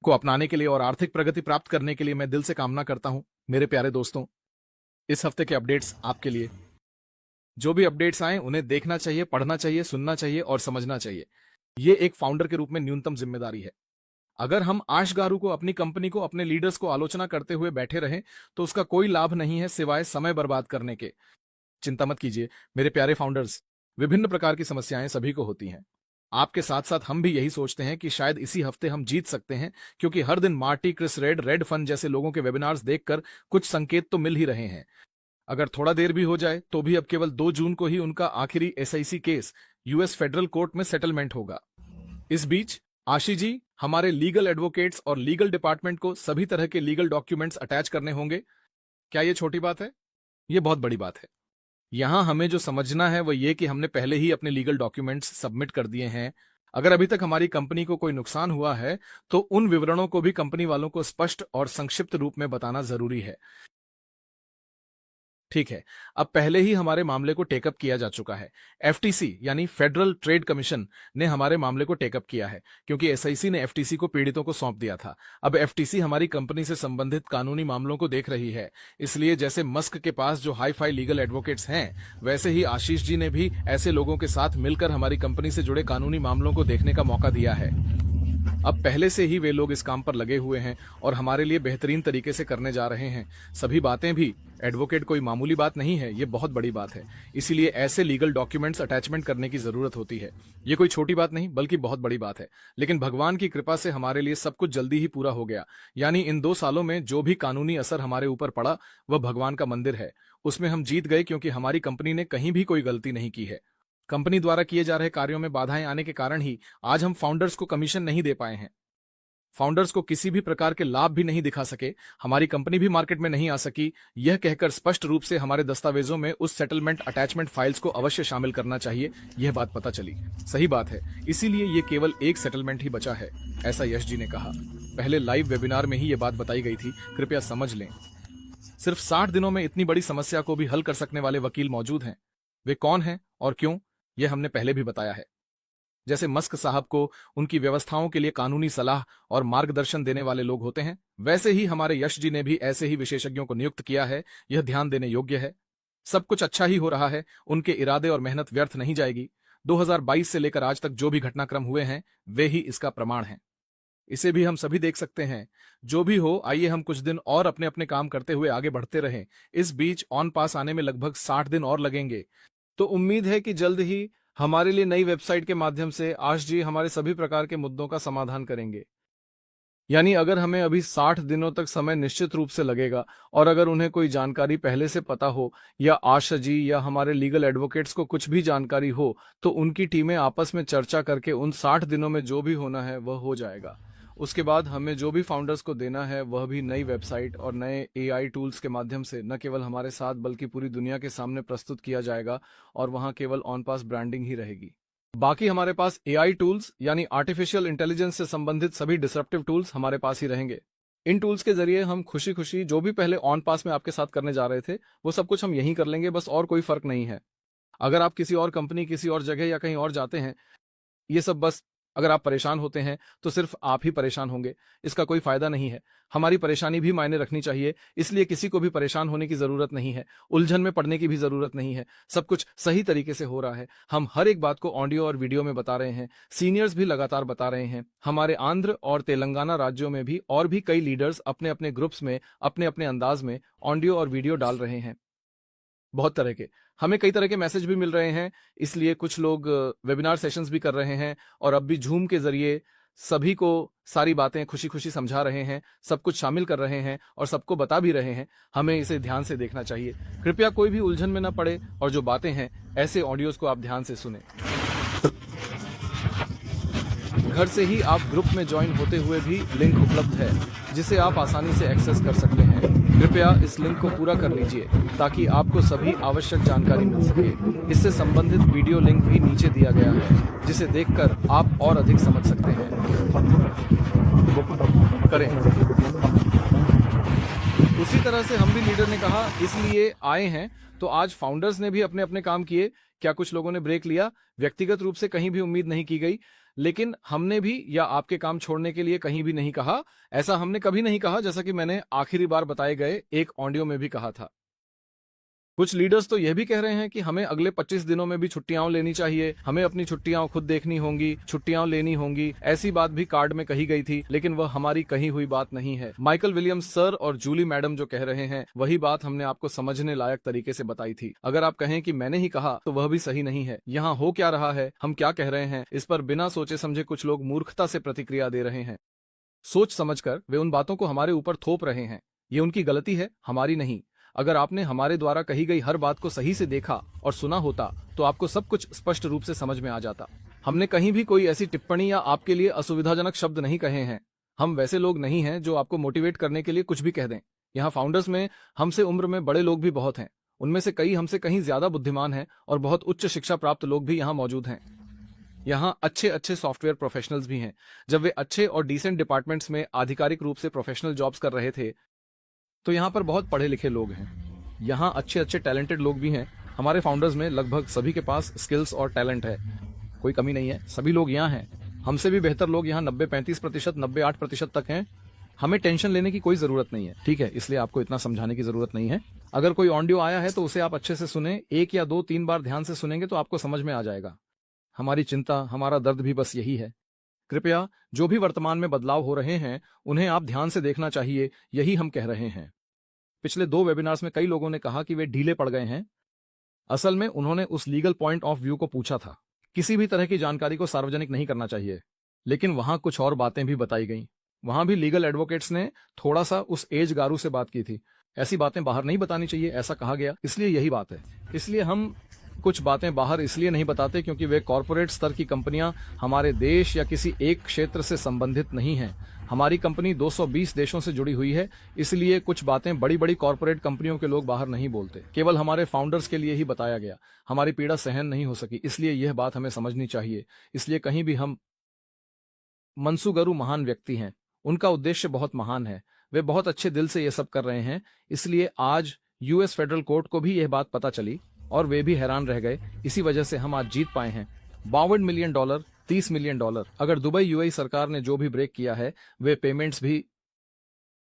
को अपनाने के लिए और आर्थिक प्रगति प्राप्त करने के लिए मैं दिल से कामना करता हूं। मेरे प्यारे दोस्तों, इस हफ्ते के अपडेट्स आपके लिए। जो भी अपडेट्स आए उन्हें देखना चाहिए, पढ़ना चाहिए, सुनना चाहिए और समझना चाहिए। ये एक फाउंडर के रूप में न्यूनतम जिम्मेदारी है। अगर हम आशगारू को, अपनी कंपनी को, अपने लीडर्स को आलोचना करते हुए बैठे रहें तो उसका कोई लाभ नहीं है सिवाय समय बर्बाद करने के। चिंता मत कीजिए मेरे प्यारे फाउंडर्स, विभिन्न प्रकार की समस्याएं सभी को होती हैं। आपके साथ साथ हम भी यही सोचते हैं कि शायद इसी हफ्ते हम जीत सकते हैं, क्योंकि हर दिन मार्टी, क्रिस रेड फन जैसे लोगों के वेबिनार्स देखकर कुछ संकेत तो मिल ही रहे हैं। अगर थोड़ा देर भी हो जाए तो भी अब केवल 2 जून को ही उनका आखिरी SIC case US federal court में सेटलमेंट होगा। इस बीच आशीष जी, हमारे लीगल एडवोकेट्स और लीगल डिपार्टमेंट को सभी तरह के लीगल डॉक्यूमेंट्स अटैच करने होंगे। क्या ये छोटी बात है? ये बहुत बड़ी बात है। यहां हमें जो समझना है वो ये कि हमने पहले ही अपने लीगल डॉक्यूमेंट्स सबमिट कर दिए हैं। अगर अभी तक हमारी कंपनी को कोई नुकसान हुआ है तो उन विवरणों को भी कंपनी वालों को स्पष्ट और संक्षिप्त रूप में बताना जरूरी है। ठीक है, अब पहले ही हमारे मामले को टेकअप किया जा चुका है। एफटीसी यानी फेडरल ट्रेड कमीशन ने हमारे मामले को टेकअप किया है, क्योंकि एसआईसी ने एफटीसी को पीड़ितों को सौंप दिया था। अब एफटीसी हमारी कंपनी से संबंधित कानूनी मामलों को देख रही है। इसलिए जैसे मस्क के पास जो हाई फाई लीगल एडवोकेट्स हैं, वैसे ही आशीष जी ने भी ऐसे लोगों के साथ मिलकर हमारी कंपनी से जुड़े कानूनी मामलों को देखने का मौका दिया है। अब पहले से ही वे लोग इस काम पर लगे हुए हैं और हमारे लिए बेहतरीन तरीके से करने जा रहे हैं। सभी बातें भी, एडवोकेट कोई मामूली बात नहीं है, ये बहुत बड़ी बात है। इसीलिए ऐसे लीगल डॉक्यूमेंट्स अटैचमेंट करने की जरूरत होती है। ये कोई छोटी बात नहीं बल्कि बहुत बड़ी बात है। लेकिन भगवान की कृपा से हमारे लिए सब कुछ जल्दी ही पूरा हो गया। यानी इन 2 सालों में जो भी कानूनी असर हमारे ऊपर पड़ा वह भगवान का मंदिर है। उसमें हम जीत गए, क्योंकि हमारी कंपनी ने कहीं भी कोई गलती नहीं की है। कंपनी द्वारा किए जा रहे कार्यों में बाधाएं आने के कारण ही आज हम फाउंडर्स को कमीशन नहीं दे पाए हैं। फाउंडर्स को किसी भी प्रकार के लाभ भी नहीं दिखा सके, हमारी कंपनी भी मार्केट में नहीं आ सकी। यह कहकर स्पष्ट रूप से हमारे दस्तावेजों में उस सेटलमेंट अटैचमेंट फाइल्स को अवश्य शामिल करना चाहिए, यह बात पता चली। सही बात है, इसीलिए ये केवल एक सेटलमेंट ही बचा है, ऐसा यश जी ने कहा। पहले लाइव वेबिनार में ही ये बात बताई गई थी, कृपया समझ लें। सिर्फ 60 दिनों में इतनी बड़ी समस्या को भी हल कर सकने वाले वकील मौजूद हैं। वे कौन हैं और क्यों, यह हमने पहले भी बताया है। जैसे मस्क साहब को उनकी व्यवस्थाओं के लिए कानूनी सलाह और मार्गदर्शन देने वाले लोग होते हैं, वैसे ही हमारे यश जी ने भी ऐसे ही विशेषज्ञों को नियुक्त किया है। यह ध्यान देने योग्य है। सब कुछ अच्छा ही हो रहा है, उनके इरादे और मेहनत व्यर्थ नहीं जाएगी। 2022 से लेकर आज तक जो भी घटनाक्रम हुए हैं वे ही इसका प्रमाण हैं। इसे भी हम सभी देख सकते हैं। जो भी हो, आइए हम कुछ दिन और अपने अपने काम करते हुए आगे बढ़ते रहें। इस बीच ऑन पास आने में लगभग 60 दिन और लगेंगे। तो उम्मीद है कि जल्द ही हमारे लिए नई वेबसाइट के माध्यम से आश जी हमारे सभी प्रकार के मुद्दों का समाधान करेंगे। यानी अगर हमें अभी 60 दिनों तक समय निश्चित रूप से लगेगा, और अगर उन्हें कोई जानकारी पहले से पता हो या आशा जी या हमारे लीगल एडवोकेट्स को कुछ भी जानकारी हो, तो उनकी टीमें आपस में चर्चा करके उन 60 दिनों में जो भी होना है वह हो जाएगा। उसके बाद हमें जो भी फाउंडर्स को देना है वह भी नई वेबसाइट और नए एआई टूल्स के माध्यम से न केवल हमारे साथ बल्कि पूरी दुनिया के सामने प्रस्तुत किया जाएगा, और वहां केवल ऑन पास ब्रांडिंग ही रहेगी। बाकी हमारे पास एआई टूल्स यानी आर्टिफिशियल इंटेलिजेंस से संबंधित सभी डिसरप्टिव टूल्स हमारे पास ही रहेंगे। इन टूल्स के जरिए हम खुशी खुशी जो भी पहले ऑन पास में आपके साथ करने जा रहे थे वो सब कुछ हम यहीं कर लेंगे, बस और कोई फर्क नहीं है। अगर आप किसी और कंपनी, किसी और जगह या कहीं और जाते हैं, ये सब बस, अगर आप परेशान होते हैं तो सिर्फ आप ही परेशान होंगे, इसका कोई फायदा नहीं है। हमारी परेशानी भी मायने रखनी चाहिए, इसलिए किसी को भी परेशान होने की जरूरत नहीं है, उलझन में पड़ने की भी जरूरत नहीं है। सब कुछ सही तरीके से हो रहा है। हम हर एक बात को ऑडियो और वीडियो में बता रहे हैं, सीनियर्स भी लगातार बता रहे हैं। हमारे आंध्र और तेलंगाना राज्यों में भी और भी कई लीडर्स अपने अपने ग्रुप्स में अपने अपने अंदाज में ऑडियो और वीडियो डाल रहे हैं। बहुत तरह के, हमें कई तरह के मैसेज भी मिल रहे हैं, इसलिए कुछ लोग वेबिनार सेशंस भी कर रहे हैं, और अब भी जूम के जरिए सभी को सारी बातें खुशी खुशी समझा रहे हैं, सब कुछ शामिल कर रहे हैं और सबको बता भी रहे हैं। हमें इसे ध्यान से देखना चाहिए। कृपया कोई भी उलझन में न पड़े, और जो बातें हैं ऐसे ऑडियोज को आप ध्यान से सुने। घर से ही आप ग्रुप में ज्वाइन होते हुए भी लिंक उपलब्ध है, जिसे आप आसानी से एक्सेस कर सकते हैं। कृपया इस लिंक को पूरा कर लीजिए ताकि आपको सभी आवश्यक जानकारी मिल सके। इससे संबंधित वीडियो लिंक भी नीचे दिया गया है, जिसे देखकर आप और अधिक समझ सकते हैं। करें। उसी तरह से हम भी लीडर ने कहा इसलिए आए हैं, तो आज फाउंडर्स ने भी अपने अपने काम किए। क्या कुछ लोगों ने ब्रेक लिया? व्यक्तिगत रूप से कहीं भी उम्मीद नहीं की गई। लेकिन हमने भी या आपके काम छोड़ने के लिए कहीं भी नहीं कहा। ऐसा हमने कभी नहीं कहा, जैसा कि मैंने आखिरी बार बताए गए एक ऑडियो में भी कहा था। कुछ लीडर्स तो यह भी कह रहे हैं कि हमें अगले 25 दिनों में भी छुट्टियां लेनी चाहिए, हमें अपनी छुट्टियां खुद देखनी होंगी, छुट्टियां लेनी होंगी। ऐसी बात भी कार्ड में कही गई थी, लेकिन वह हमारी कही हुई बात नहीं है। माइकल विलियम्स सर और जूली मैडम जो कह रहे हैं, वही बात हमने आपको समझने लायक तरीके से बताई थी। अगर आप कहें कि मैंने ही कहा, तो वह भी सही नहीं है। यहाँ हो क्या रहा है, हम क्या कह रहे हैं, इस पर बिना सोचे समझे कुछ लोग मूर्खता से प्रतिक्रिया दे रहे हैं। सोच समझकर वे उन बातों को हमारे ऊपर थोप रहे हैं। ये उनकी गलती है, हमारी नहीं। अगर आपने हमारे द्वारा कही गई हर बात को सही से देखा और सुना होता, तो आपको सब कुछ स्पष्ट रूप से समझ में आ जाता। हमने कहीं भी कोई ऐसी टिप्पणी या आपके लिए असुविधाजनक शब्द नहीं कहे हैं। हम वैसे लोग नहीं हैं जो आपको मोटिवेट करने के लिए कुछ भी कह दें। यहाँ फाउंडर्स में हमसे उम्र में बड़े लोग भी बहुत हैं। उनमें से कई हमसे कहीं ज्यादा बुद्धिमान हैं और बहुत उच्च शिक्षा प्राप्त लोग भी यहाँ मौजूद हैं। यहाँ अच्छे अच्छे सॉफ्टवेयर प्रोफेशनल्स भी हैं। जब वे अच्छे और डिसेंट डिपार्टमेंट्स में आधिकारिक रूप से प्रोफेशनल जॉब्स कर रहे थे, तो यहाँ पर बहुत पढ़े लिखे लोग हैं। यहाँ अच्छे अच्छे टैलेंटेड लोग भी हैं। हमारे फाउंडर्स में लगभग सभी के पास स्किल्स और टैलेंट है, कोई कमी नहीं है। सभी लोग यहाँ हैं। हमसे भी बेहतर लोग यहाँ 90-35%, 98% तक हैं। हमें टेंशन लेने की कोई जरूरत नहीं है, ठीक है? इसलिए आपको इतना समझाने की जरूरत नहीं है। अगर कोई ऑडियो आया है तो उसे आप अच्छे से सुने। 1 या 2-3 बार ध्यान से सुनेंगे तो आपको समझ में आ जाएगा। हमारी चिंता, हमारा दर्द भी बस यही है। कृपया जो भी वर्तमान में बदलाव हो रहे हैं, उन्हें आप ध्यान से देखना चाहिए, यही हम कह रहे हैं। पिछले 2 वेबिनार्स में कई लोगों ने कहा कि वे ढीले पड़ गए हैं। असल में उन्होंने उस लीगल पॉइंट ऑफ व्यू को पूछा था। किसी भी तरह की जानकारी को सार्वजनिक नहीं करना चाहिए, लेकिन वहां कुछ और बातें भी बताई गईं। वहां भी लीगल एडवोकेट्स ने थोड़ा सा उस एज गारू से बात की थी। ऐसी बातें बाहर नहीं बतानी चाहिए, ऐसा कहा गया, इसलिए यही बात है। इसलिए हम कुछ बातें बाहर इसलिए नहीं बताते क्योंकि वे कॉरपोरेट स्तर की कंपनियां हमारे देश या किसी एक क्षेत्र से संबंधित नहीं हैं। हमारी कंपनी 220 देशों से जुड़ी हुई है, इसलिए कुछ बातें बड़ी बड़ी कॉरपोरेट कंपनियों के लोग बाहर नहीं बोलते। केवल हमारे फाउंडर्स के लिए ही बताया गया। हमारी पीड़ा सहन नहीं हो सकी, इसलिए यह बात हमें समझनी चाहिए। इसलिए कहीं भी हम मनसूगरु महान व्यक्ति हैं, उनका उद्देश्य बहुत महान है, वे बहुत अच्छे दिल से यह सब कर रहे हैं। इसलिए आज यूएस फेडरल कोर्ट को भी यह बात पता चली और वे भी हैरान रह गए। इसी वजह से हम आज जीत पाए हैं। $52 मिलियन, $30 मिलियन। अगर दुबई यूएई सरकार ने जो भी ब्रेक किया है, वे पेमेंट्स भी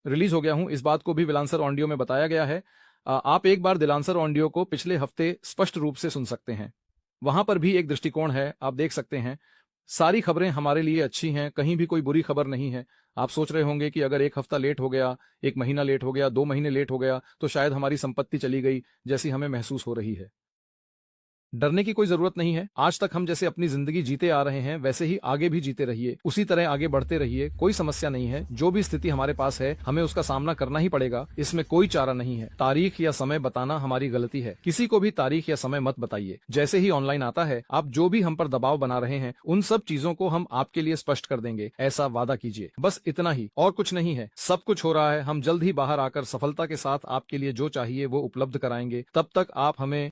रिलीज हो गया हूं। इस बात को भी दिलांसर ऑडियो में बताया गया है। आप एक बार दिलांसर ऑडियो को पिछले हफ्ते स्पष्ट रूप से सुन सकते हैं। वहां पर भी एक दृष्टिकोण है, आप देख सकते हैं। सारी खबरें हमारे लिए अच्छी हैं, कहीं भी कोई बुरी खबर नहीं है। आप सोच रहे होंगे कि अगर 1 हफ्ता लेट हो गया, 1 महीना लेट हो गया, 2 महीने लेट हो गया, तो शायद हमारी संपत्ति चली गई, जैसी हमें महसूस हो रही है। डरने की कोई जरूरत नहीं है। आज तक हम जैसे अपनी जिंदगी जीते आ रहे हैं, वैसे ही आगे भी जीते रहिए, उसी तरह आगे बढ़ते रहिए। कोई समस्या नहीं है। जो भी स्थिति हमारे पास है, हमें उसका सामना करना ही पड़ेगा, इसमें कोई चारा नहीं है। तारीख या समय बताना हमारी गलती है। किसी को भी तारीख या समय मत बताइए। जैसे ही ऑनलाइन आता है, आप जो भी हम पर दबाव बना रहे हैं, उन सब चीजों को हम आपके लिए स्पष्ट कर देंगे, ऐसा वादा कीजिए। बस इतना ही, और कुछ नहीं है। सब कुछ हो रहा है। हम जल्द ही बाहर आकर सफलता के साथ आपके लिए जो चाहिए वो उपलब्ध कराएंगे। तब तक आप हमें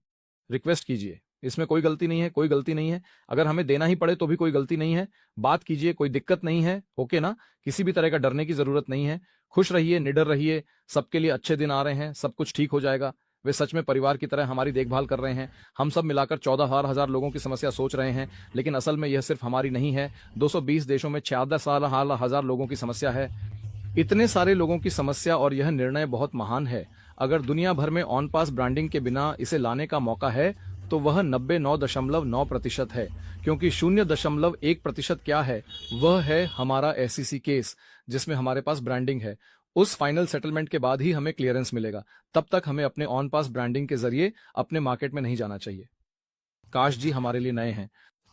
रिक्वेस्ट कीजिए। इसमें कोई गलती नहीं है, कोई गलती नहीं है। अगर हमें देना ही पड़े तो भी कोई गलती नहीं है। बात कीजिए, कोई दिक्कत नहीं है। ओके ना? किसी भी तरह का डरने की जरूरत नहीं है। खुश रहिए, निडर रहिए। सबके लिए अच्छे दिन आ रहे हैं, सब कुछ ठीक हो जाएगा। वे सच में परिवार की तरह हमारी देखभाल कर रहे हैं। हम सब मिलाकर 14,000 लोगों की समस्या सोच रहे हैं, लेकिन असल में यह सिर्फ हमारी नहीं है। 220 देशों में 14,000 लोगों की समस्या है। इतने सारे लोगों की समस्या, और यह निर्णय बहुत महान है। अगर दुनिया भर में ऑन पास ब्रांडिंग के बिना इसे लाने का मौका है, तो वह 99.9% है। क्योंकि 0.1% क्या है? वह है हमारा एसईसी केस, जिसमें हमारे पास ब्रांडिंग है। उस फाइनल सेटलमेंट के बाद ही हमें क्लियरेंस मिलेगा। तब तक हमें अपने ऑन पास ब्रांडिंग के जरिए अपने मार्केट में नहीं जाना चाहिए। काश जी हमारे लिए नए हैं।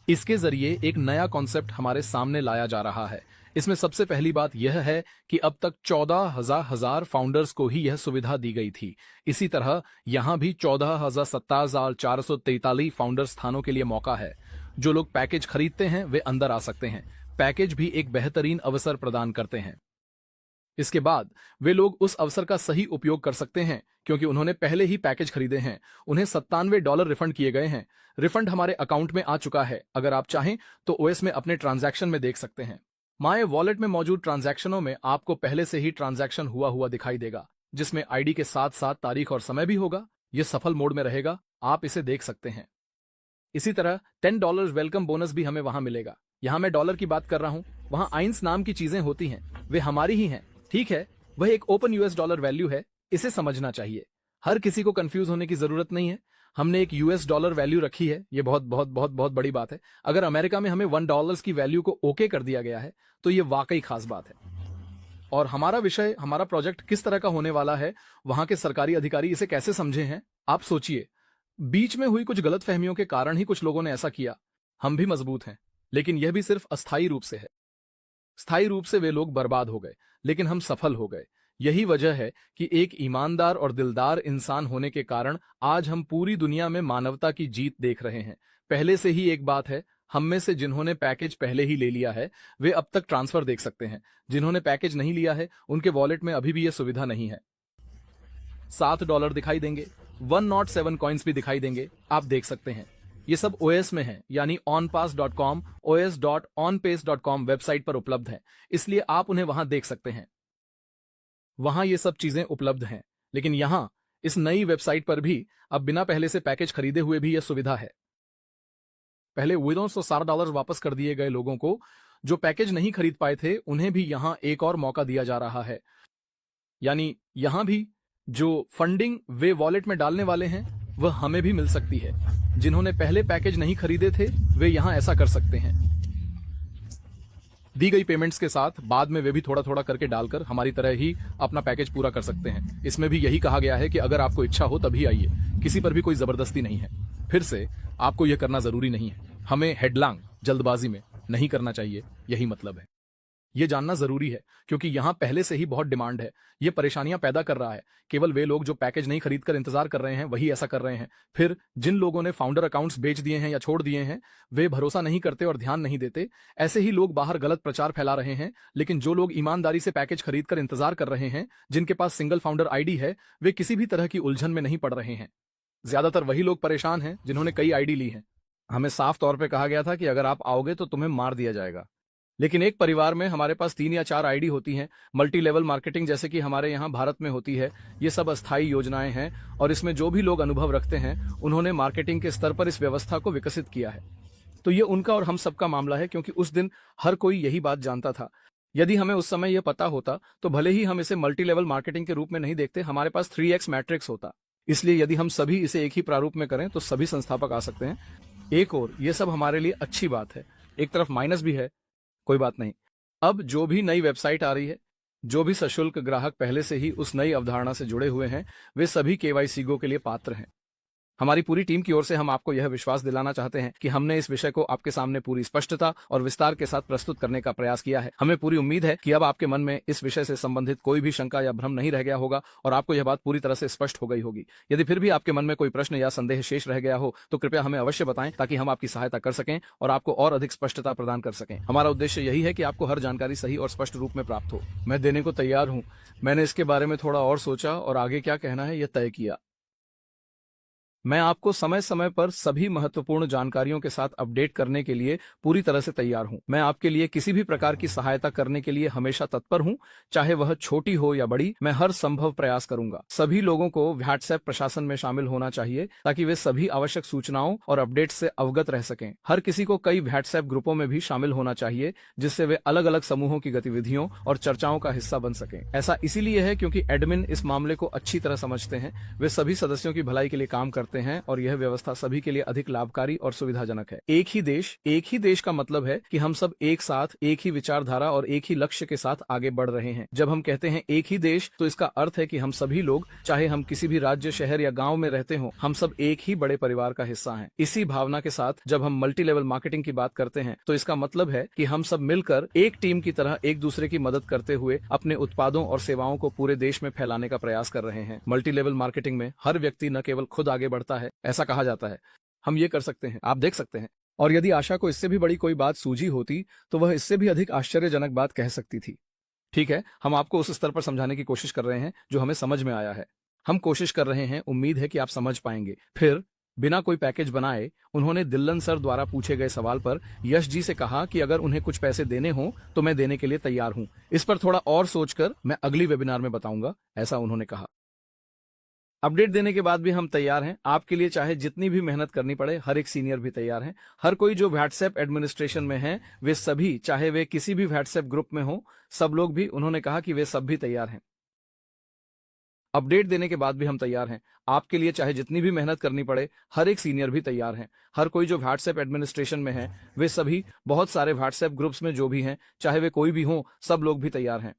इसके जरिए एक नया कॉन्सेप्ट हमारे सामने लाया जा रहा है। इसमें सबसे पहली बात यह है कि अब तक 14,000 फाउंडर्स को ही यह सुविधा दी गई थी। इसी तरह यहां भी 17,443 फाउंडर स्थानों के लिए मौका है। जो लोग पैकेज खरीदते हैं वे अंदर आ सकते हैं। पैकेज भी एक बेहतरीन अवसर प्रदान करते हैं। इसके बाद वे लोग उस अवसर का सही उपयोग कर सकते हैं, क्योंकि उन्होंने पहले ही पैकेज खरीदे हैं। उन्हें $97 रिफंड किए गए हैं। रिफंड हमारे अकाउंट में आ चुका है। अगर आप चाहें तो ओएस में अपने ट्रांजैक्शन में देख सकते हैं। माय वॉलेट में मौजूद ट्रांजैक्शनों में आपको पहले से ही ट्रांजैक्शन हुआ दिखाई देगा, जिसमें आईडी के साथ साथ तारीख और समय भी होगा। यह सफल मोड में रहेगा, आप इसे देख सकते हैं। इसी तरह $10 वेलकम बोनस भी हमें वहां मिलेगा। यहाँ मैं डॉलर की बात कर रहा हूँ, वहां आइंस नाम की चीजें होती हैं, वे हमारी ही हैं, ठीक है। वह एक ओपन यूएस डॉलर वैल्यू है, इसे समझना चाहिए। हर किसी को कंफ्यूज होने की जरूरत नहीं है। हमने एक यूएस डॉलर वैल्यू रखी है, ये बहुत बहुत बहुत बहुत बड़ी बात है। अगर अमेरिका में हमें $1 की वैल्यू को ओके कर दिया गया है तो ये वाकई खास बात है। और हमारा विषय, हमारा प्रोजेक्ट किस तरह का होने वाला है, वहां के सरकारी अधिकारी इसे कैसे समझे हैं, आप सोचिए। बीच में हुई कुछ गलतफहमियों के कारण ही कुछ लोगों ने ऐसा किया। हम भी मजबूत हैं, लेकिन यह भी सिर्फ अस्थायी रूप से है। स्थायी रूप से वे लोग बर्बाद हो गए, लेकिन हम सफल हो गए। यही वजह है कि एक ईमानदार और दिलदार इंसान होने के कारण आज हम पूरी दुनिया में मानवता की जीत देख रहे हैं। पहले से ही एक बात है, हम में से जिन्होंने पैकेज पहले ही ले लिया है वे अब तक ट्रांसफर देख सकते हैं। जिन्होंने पैकेज नहीं लिया है उनके वॉलेट में अभी भी यह सुविधा नहीं है। $7 दिखाई देंगे, 107 कॉइन्स भी दिखाई देंगे, आप देख सकते हैं। ये सब OS में है, यानी onpass.com, os.onpace.com वेबसाइट पर उपलब्ध है, इसलिए आप उन्हें वहां देख सकते हैं। वहां ये सब चीजें उपलब्ध हैं, लेकिन यहां इस नई वेबसाइट पर भी अब बिना पहले से पैकेज खरीदे हुए भी यह सुविधा है। पहले $107 वापस कर दिए गए लोगों को जो पैकेज नहीं खरीद पाए थे, उन्हें भी यहां एक और मौका दिया जा रहा है। यानी यहां भी जो फंडिंग वे वॉलेट में डालने वाले हैं वह हमें भी मिल सकती है। जिन्होंने पहले पैकेज नहीं खरीदे थे वे यहां ऐसा कर सकते हैं। दी गई पेमेंट्स के साथ बाद में वे भी थोड़ा थोड़ा करके डालकर हमारी तरह ही अपना पैकेज पूरा कर सकते हैं। इसमें भी यही कहा गया है कि अगर आपको इच्छा हो तभी आइए, किसी पर भी कोई जबरदस्ती नहीं है। फिर से आपको यह करना जरूरी नहीं है, हमें हेडलॉन्ग जल्दबाजी में नहीं करना चाहिए, यही मतलब है। यह जानना जरूरी है क्योंकि यहां पहले से ही बहुत डिमांड है। यह परेशानियां पैदा कर रहा है। केवल वे लोग जो पैकेज नहीं खरीदकर इंतजार कर रहे हैं वही ऐसा कर रहे हैं। फिर जिन लोगों ने फाउंडर अकाउंट्स बेच दिए हैं या छोड़ दिए हैं वे भरोसा नहीं करते और ध्यान नहीं देते। ऐसे ही लोग बाहर गलत प्रचार फैला रहे हैं। लेकिन जो लोग ईमानदारी से पैकेज खरीदकर इंतजार कर रहे हैं, जिनके पास सिंगल फाउंडर आईडी है, वे किसी भी तरह की उलझन में नहीं पड़ रहे हैं। ज्यादातर वही लोग परेशान हैं जिन्होंने कई आईडी ली है। हमें साफ तौर पर कहा गया था कि अगर आप आओगे तो तुम्हें मार दिया जाएगा। लेकिन एक परिवार में हमारे पास 3 या 4 आईडी होती हैं। मल्टी लेवल मार्केटिंग जैसे कि हमारे यहाँ भारत में होती है, ये सब अस्थायी योजनाएं हैं और इसमें जो भी लोग अनुभव रखते हैं उन्होंने मार्केटिंग के स्तर पर इस व्यवस्था को विकसित किया है। तो ये उनका और हम सबका मामला है, क्योंकि उस दिन हर कोई यही बात जानता था। यदि हमें उस समय यह पता होता तो भले ही हम इसे मल्टी लेवल मार्केटिंग के रूप में नहीं देखते, हमारे पास 3x मैट्रिक्स होता। इसलिए यदि हम सभी इसे एक ही प्रारूप में करें तो सभी संस्थापक आ सकते हैं। एक और ये सब हमारे लिए अच्छी बात है, एक तरफ माइनस भी है, कोई बात नहीं। अब जो भी नई वेबसाइट आ रही है, जो भी सशुल्क ग्राहक पहले से ही उस नई अवधारणा से जुड़े हुए हैं, वे सभी KYC गो के लिए पात्र हैं। हमारी पूरी टीम की ओर से हम आपको यह विश्वास दिलाना चाहते हैं कि हमने इस विषय को आपके सामने पूरी स्पष्टता और विस्तार के साथ प्रस्तुत करने का प्रयास किया है। हमें पूरी उम्मीद है कि अब आपके मन में इस विषय से संबंधित कोई भी शंका या भ्रम नहीं रह गया होगा और आपको यह बात पूरी तरह से स्पष्ट हो गई होगी। यदि फिर भी आपके मन में कोई प्रश्न या संदेह शेष रह गया हो तो कृपया हमें अवश्य बताएं, ताकि हम आपकी सहायता कर सकें और आपको और अधिक स्पष्टता प्रदान कर सकें। हमारा उद्देश्य यही है कि आपको हर जानकारी सही और स्पष्ट रूप में प्राप्त हो। मैं देने को तैयार हूं। मैंने इसके बारे में थोड़ा और सोचा और आगे क्या कहना है यह तय किया। मैं आपको समय समय पर सभी महत्वपूर्ण जानकारियों के साथ अपडेट करने के लिए पूरी तरह से तैयार हूं। मैं आपके लिए किसी भी प्रकार की सहायता करने के लिए हमेशा तत्पर हूं, चाहे वह छोटी हो या बड़ी। मैं हर संभव प्रयास करूंगा। सभी लोगों को व्हाट्सएप प्रशासन में शामिल होना चाहिए ताकि वे सभी आवश्यक सूचनाओं और अपडेट से अवगत रह सकें। हर किसी को कई व्हाट्सएप ग्रुपों में भी शामिल होना चाहिए, जिससे वे अलग अलग समूहों की गतिविधियों और चर्चाओं का हिस्सा बन सकें। ऐसा इसीलिए है क्योंकि एडमिन इस मामले को अच्छी तरह समझते हैं। वे सभी सदस्यों की भलाई के लिए काम करते हैं और यह व्यवस्था सभी के लिए अधिक लाभकारी और सुविधाजनक है। एक ही देश का मतलब है कि हम सब एक साथ, एक ही विचारधारा और एक ही लक्ष्य के साथ आगे बढ़ रहे हैं। जब हम कहते हैं एक ही देश, तो इसका अर्थ है कि हम सभी लोग, चाहे हम किसी भी राज्य, शहर या गांव में रहते हों, हम सब एक ही बड़े परिवार का हिस्सा हैं। इसी भावना के साथ जब हम मल्टी लेवल मार्केटिंग की बात करते हैं तो इसका मतलब है कि हम सब मिलकर एक टीम की तरह एक दूसरे की मदद करते हुए अपने उत्पादों और सेवाओं को पूरे देश में फैलाने का प्रयास कर रहे हैं। मल्टी लेवल मार्केटिंग में हर व्यक्ति न केवल खुद आगे बढ़ता है, ऐसा कहा जाता है। हम ये कर सकते हैं, आप देख सकते हैं। और यदि आशा को इससे भी बड़ी कोई बात सूझी होती तो वह इससे भी अधिक आश्चर्यजनक बात कह सकती थी। ठीक है, हम आपको उस स्तर पर समझाने की कोशिश कर रहे हैं जो हमें समझ में आया है। हम कोशिश कर रहे हैं, उम्मीद है कि आप समझ पाएंगे। फिर बिना कोई पैकेज बनाए उन्होंने दिल्लन सर द्वारा पूछे गए सवाल पर यश जी से कहा कि अगर उन्हें कुछ पैसे देने हों तो मैं देने के लिए तैयार हूं। इस पर थोड़ा और सोचकर मैं अगली वेबिनार में बताऊंगा, ऐसा उन्होंने कहा। अपडेट देने के बाद भी हम तैयार हैं। आपके लिए चाहे जितनी भी मेहनत करनी पड़े, हर एक सीनियर भी तैयार है। हर कोई जो व्हाट्सएप एडमिनिस्ट्रेशन में है, वे सभी, चाहे वे किसी भी व्हाट्सएप ग्रुप में हो, सब लोग भी, उन्होंने कहा कि वे सब भी तैयार हैं। अपडेट देने के बाद भी हम तैयार हैं। आपके लिए चाहे जितनी भी मेहनत करनी पड़े, हर एक सीनियर भी तैयार हैं। हर कोई जो व्हाट्सएप एडमिनिस्ट्रेशन में है, वे सभी, बहुत सारे व्हाट्सएप ग्रुप्स में जो भी हैं, चाहे वे कोई भी हों, सब लोग भी तैयार हैं।